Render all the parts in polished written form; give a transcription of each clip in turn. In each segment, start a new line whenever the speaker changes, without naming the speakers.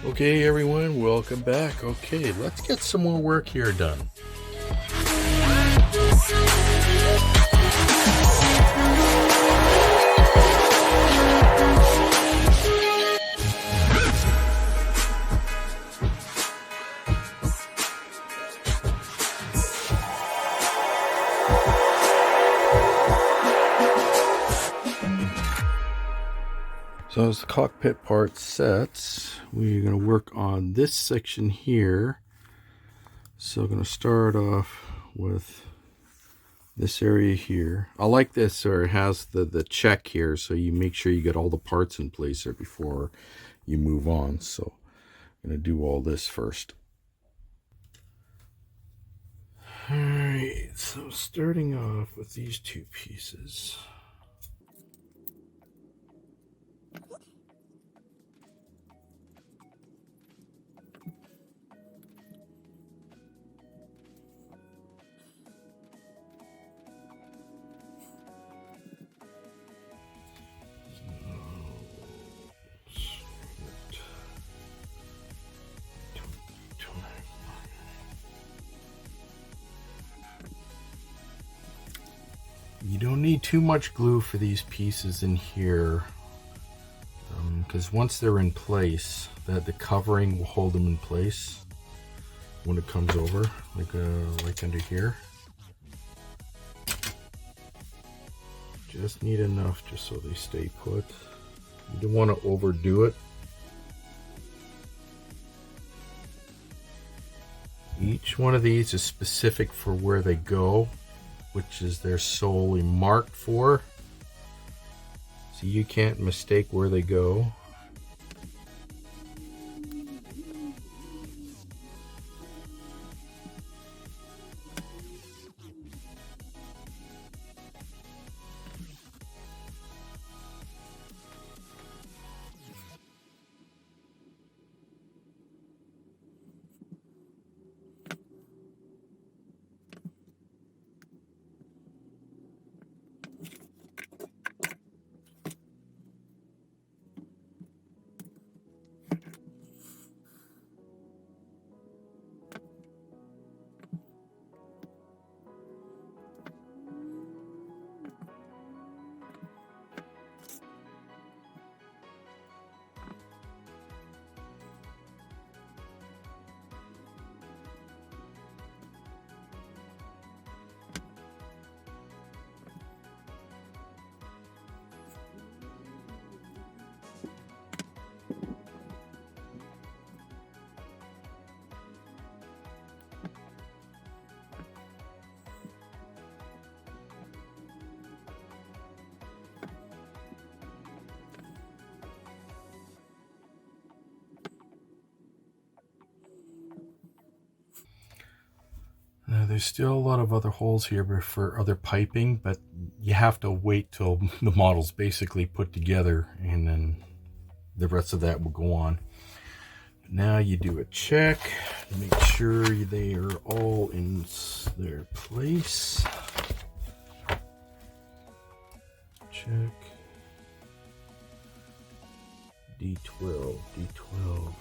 Okay, everyone, welcome back. Okay, let's get some more work here done. So as the cockpit part sets, we're going to work on this section here. So I'm going to start off with this area here. I like this, or it has the check here, so you make sure you get all the parts in place there before you move on. So I'm going to do all this first. Alright, so starting off with these two pieces. You don't need too much glue for these pieces in here, because once they're in place, the covering will hold them in place when it comes over, like under here. Just need enough just so they stay put. You don't want to overdo it. Each one of these is specific for where they go, which is they're solely marked for, so you can't mistake where they go. Now, there's still a lot of other holes here for other piping, but you have to wait till the model's basically put together, and then the rest of that will go on. Now you do a check to make sure they are all in their place. Check. D12, D12.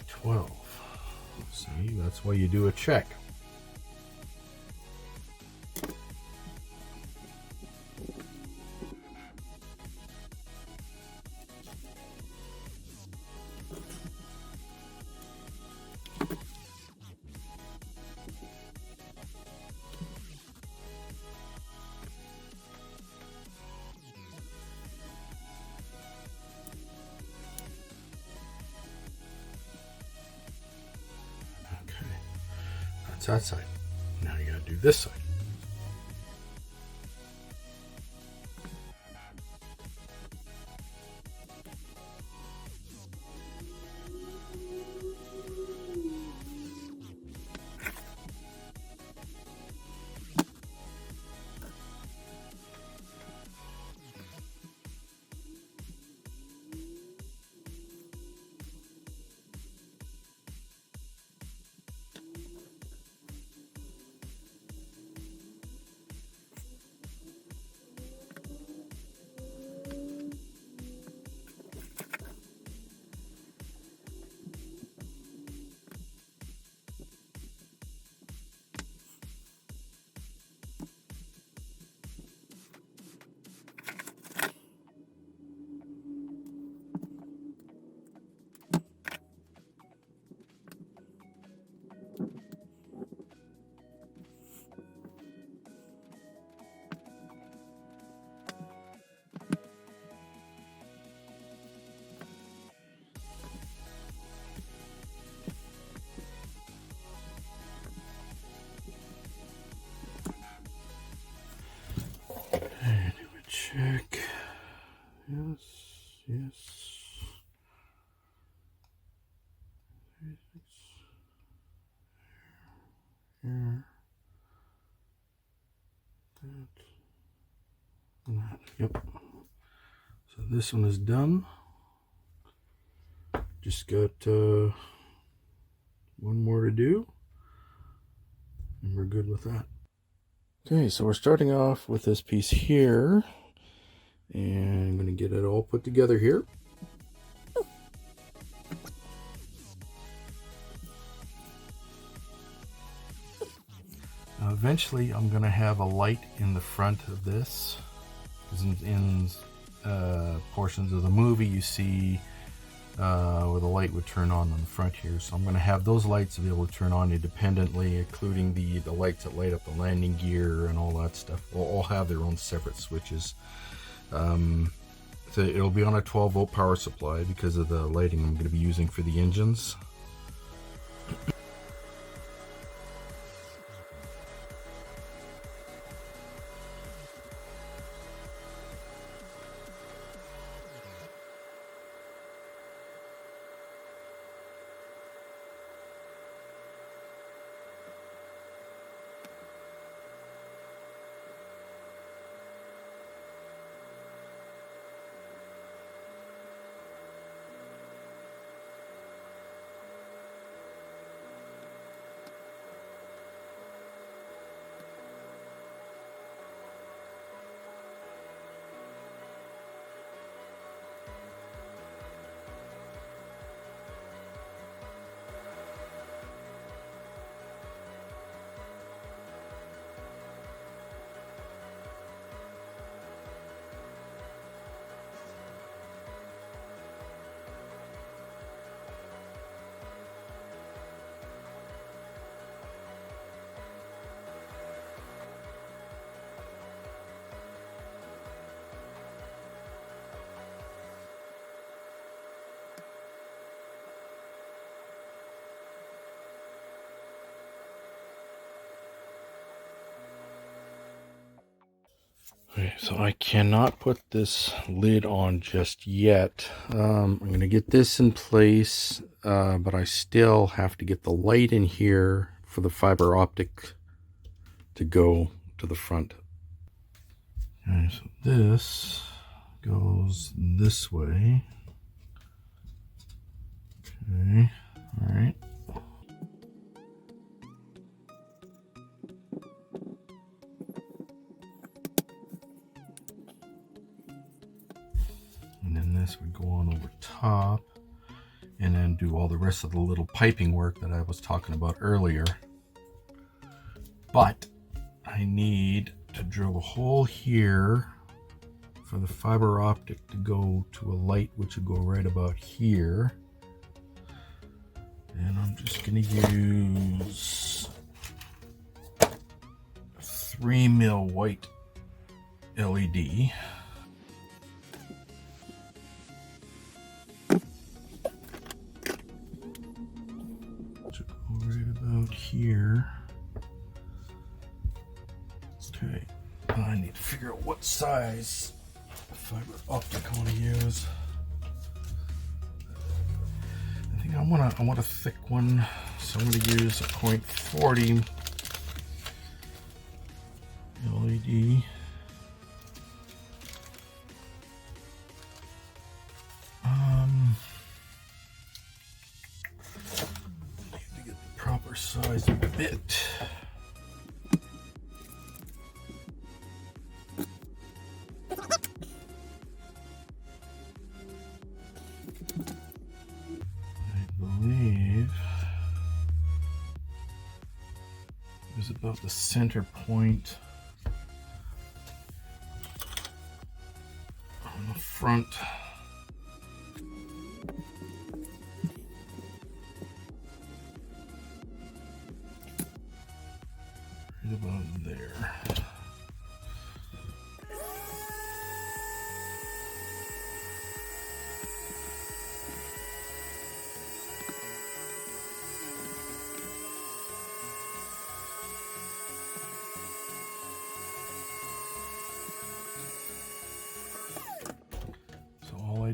12. See, that's why you do a check. That side. Now you gotta do this side. Yes, yes. Here. That. Yep. So this one is done. Just got one more to do, and we're good with that. Okay, so we're starting off with this piece here, and I'm going to get it all put together here. Eventually, I'm going to have a light in the front of this, because in portions of the movie you see where the light would turn on the front here. So I'm going to have those lights to be able to turn on independently, including the lights that light up the landing gear and all that stuff. They'll all have their own separate switches. So it'll be on a 12-volt power supply because of the lighting I'm going to be using for the engines. Okay, so I cannot put this lid on just yet. I'm going to get this in place, but I still have to get the light in here for the fiber optic to go to the front. Okay, so this goes this way. Okay, all right. And then this would go on over top and then do all the rest of the little piping work that I was talking about earlier. But I need to drill a hole here for the fiber optic to go to a light which will go right about here. And I'm just going to use a 3mm white LED. Right about here. Okay, I need to figure out what size fiber optic I want to use. I think I want a thick one, so I'm going to use a 0.40 LED. Size bit. I believe is about the center point on the front. About there.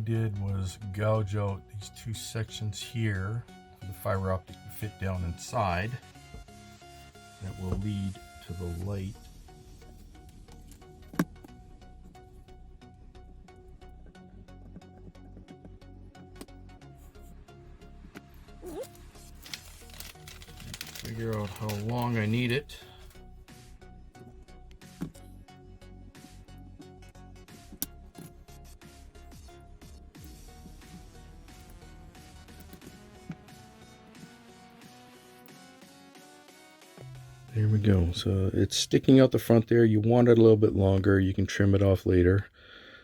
did was gouge out these two sections here for the fiber optic to fit down inside. That will lead to the light. Figure out how long I need it. There we go. So it's sticking out the front there. You want it a little bit longer. You can trim it off later.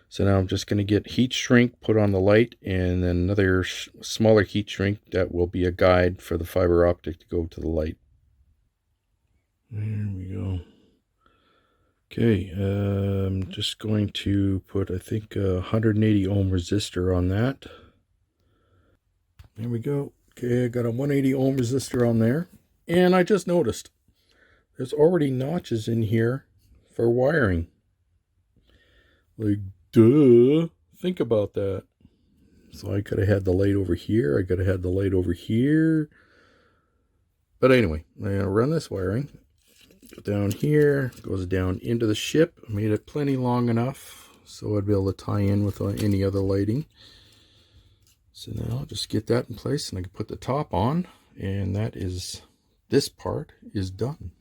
So now I'm just going to get heat shrink put on the light, and then another smaller heat shrink that will be a guide for the fiber optic to go to the light. There we go. Okay, I'm just going to put, I think, a 180 ohm resistor on that. There we go. Okay, I got a 180 ohm resistor on there. And I just noticed there's already notches in here for wiring. Like, duh. Think about that. So I could have had the light over here. I could have had the light over here. But anyway, I'm going to run this wiring. Go down here. Goes down into the ship. I made it plenty long enough so I'd be able to tie in with any other lighting. So now I'll just get that in place and I can put the top on. And that is, this part is done.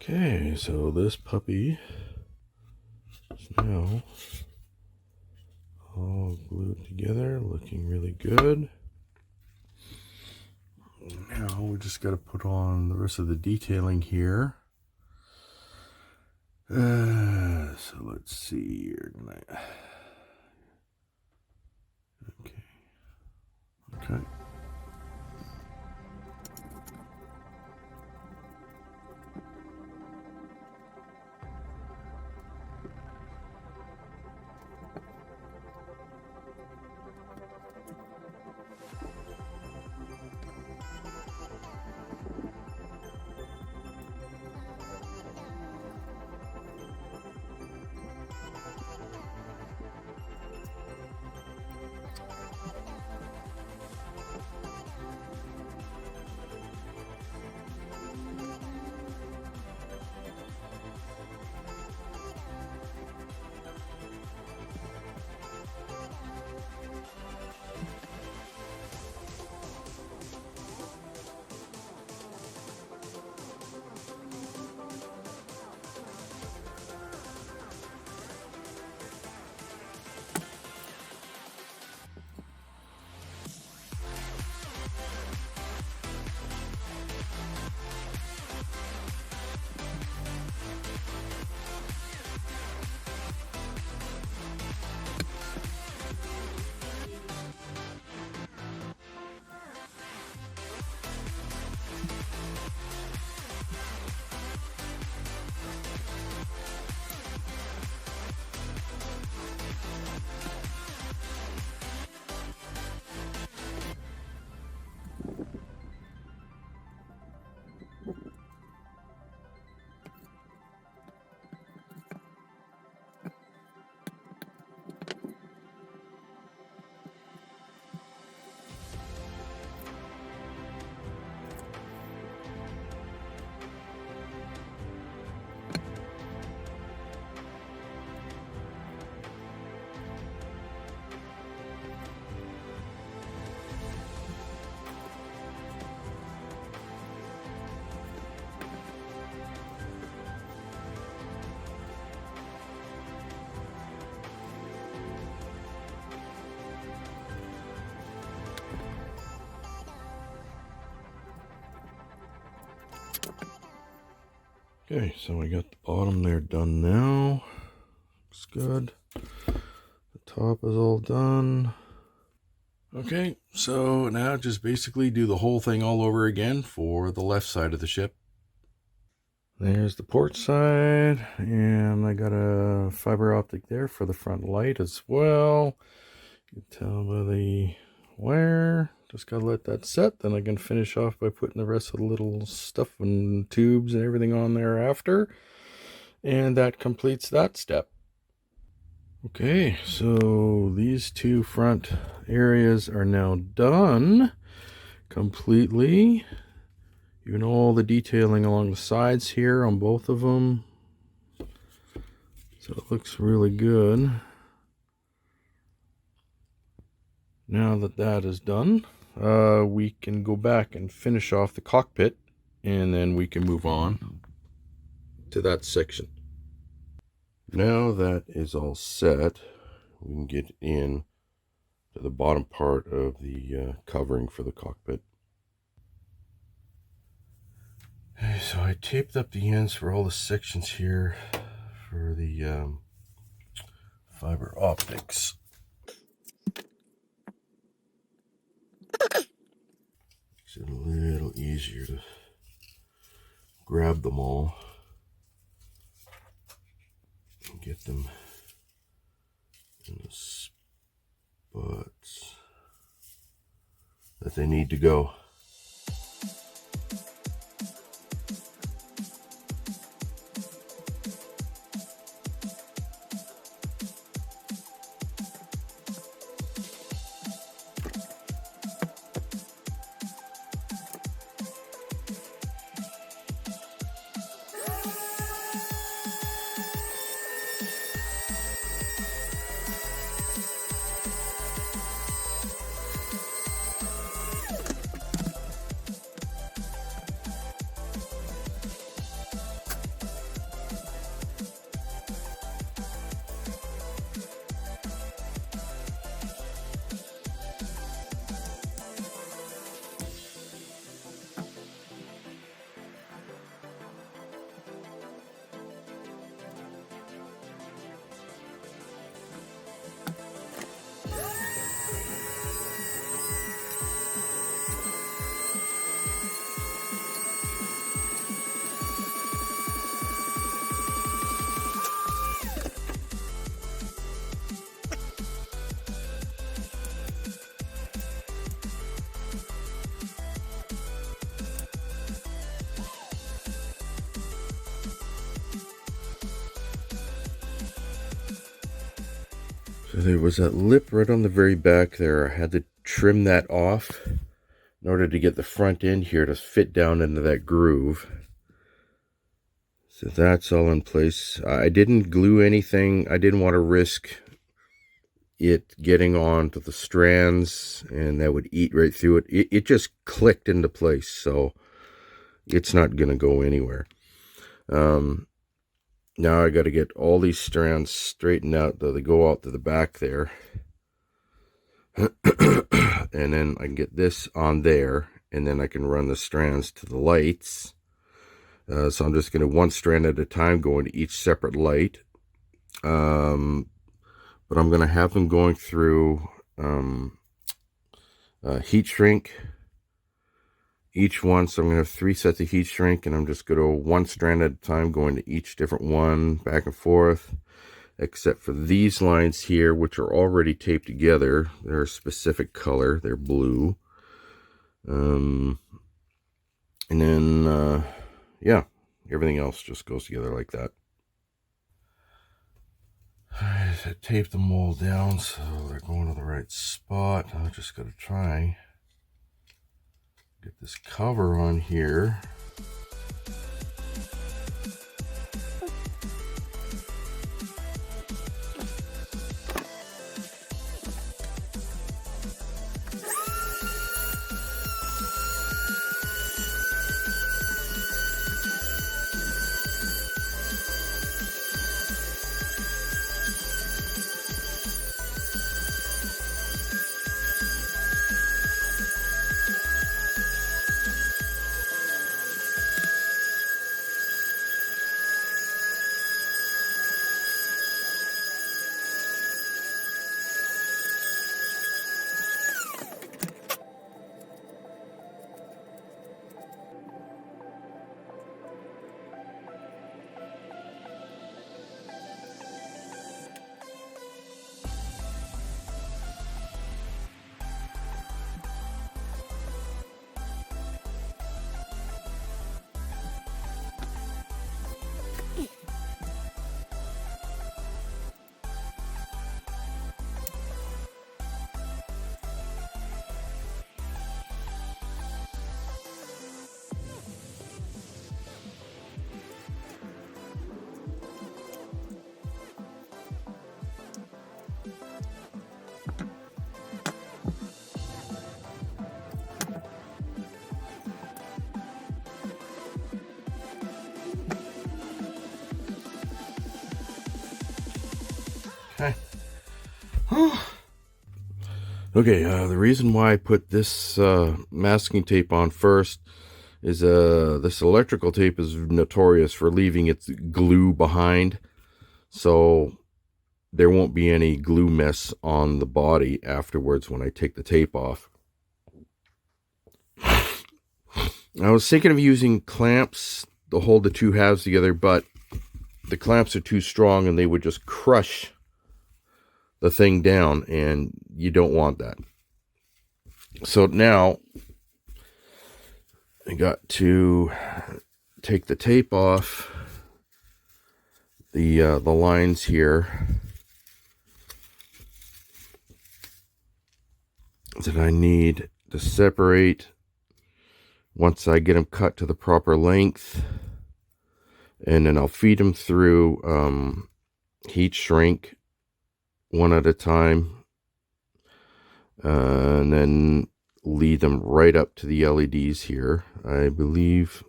Okay, so this puppy is now all glued together, looking really good. Now we just got to put on the rest of the detailing here. So let's see here. Okay. Okay, so we got the bottom there done now. Looks good. The top is all done. Okay, so now just basically do the whole thing all over again for the left side of the ship. There's the port side, and I got a fiber optic there for the front light as well. You can tell by the wire. Just gotta let that set, then I can finish off by putting the rest of the little stuff and tubes and everything on there after. And that completes that step. Okay, so these two front areas are now done completely. Even all the detailing along the sides here on both of them. So it looks really good. Now that that is done, we can go back and finish off the cockpit, and then we can move on to that section. Now that is all set, we can get in to the bottom part of the covering for the cockpit. Okay, so I taped up the ends for all the sections here for the fiber optics. Makes it a little easier to grab them all and get them in the spots that they need to go. So there was that lip right on the very back there. I had to trim that off in order to get the front end here to fit down into that groove. So that's all in place. I didn't glue anything. I didn't want to risk it getting onto the strands and that would eat right through it. It just clicked into place, so it's not going to go anywhere. Now I got to get all these strands straightened out, though they go out to the back there. And then I can get this on there, and then I can run the strands to the lights. So I'm just going to one strand at a time go into each separate light. But I'm going to have them going through heat shrink. Each one, so I'm going to have 3 sets of heat shrink, and I'm just going to one strand at a time going to each different one, back and forth, except for these lines here, which are already taped together. They're a specific color. They're blue. And then, yeah, everything else just goes together like that. I taped them all down so they're going to the right spot. I just got to try get this cover on here. Okay, the reason why I put this masking tape on first is this electrical tape is notorious for leaving its glue behind, so there won't be any glue mess on the body afterwards when I take the tape off. I was thinking of using clamps to hold the two halves together, but the clamps are too strong and they would just crush the thing down, and you don't want that. So now I got to take the tape off the lines here that I need to separate once I get them cut to the proper length, and then I'll feed them through heat shrink one at a time, and then lead them right up to the LEDs here. I believe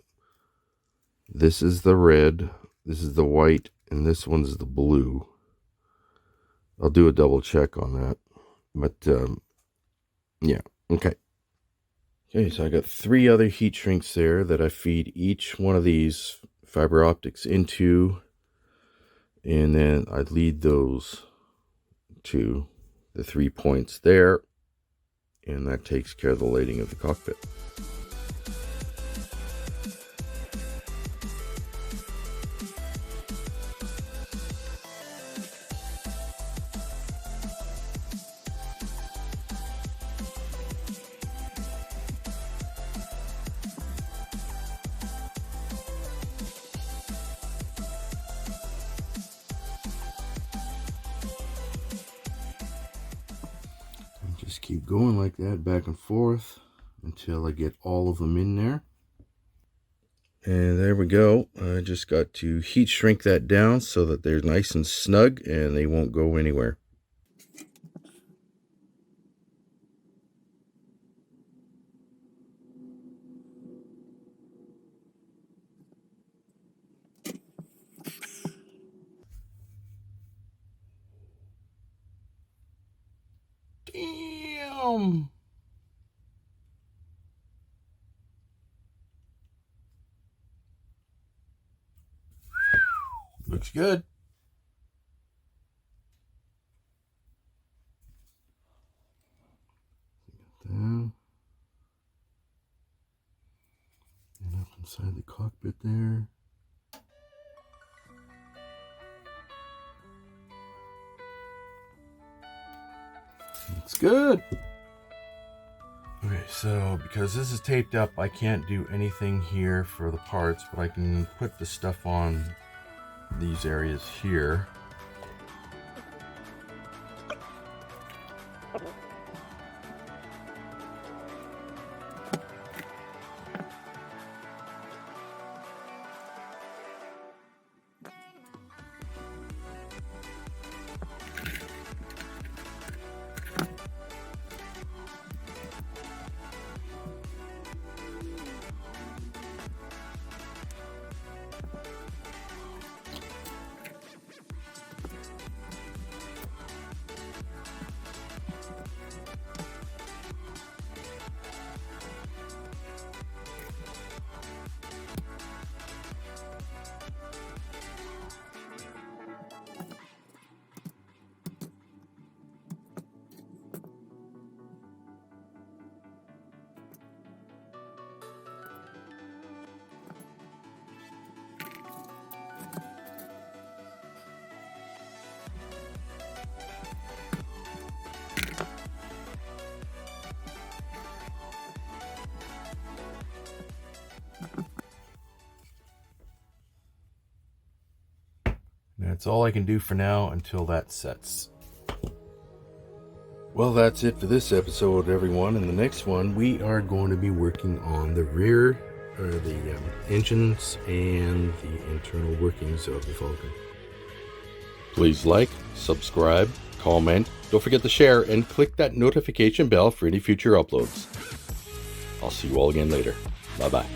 this is the red, this is the white, and this one's the blue. I'll do a double check on that, but yeah, okay. Okay, so I got 3 other heat shrinks there that I feed each one of these fiber optics into, and then I lead those to the 3 points there, and that takes care of the lighting of the cockpit. Just keep going like that, back and forth, until I get all of them in there. And there we go. I just got to heat shrink that down so that they're nice and snug and they won't go anywhere. Damn! Looks good. Down. And up inside the cockpit there. Looks good. Okay, so because this is taped up, I can't do anything here for the parts, but I can put the stuff on these areas here. That's all I can do for now until that sets. Well, that's it for this episode, everyone. In the next one, we are going to be working on the rear, or the engines and the internal workings of the Falcon. Please like, subscribe, comment, don't forget to share, and click that notification bell for any future uploads. I'll see you all again later. Bye-bye.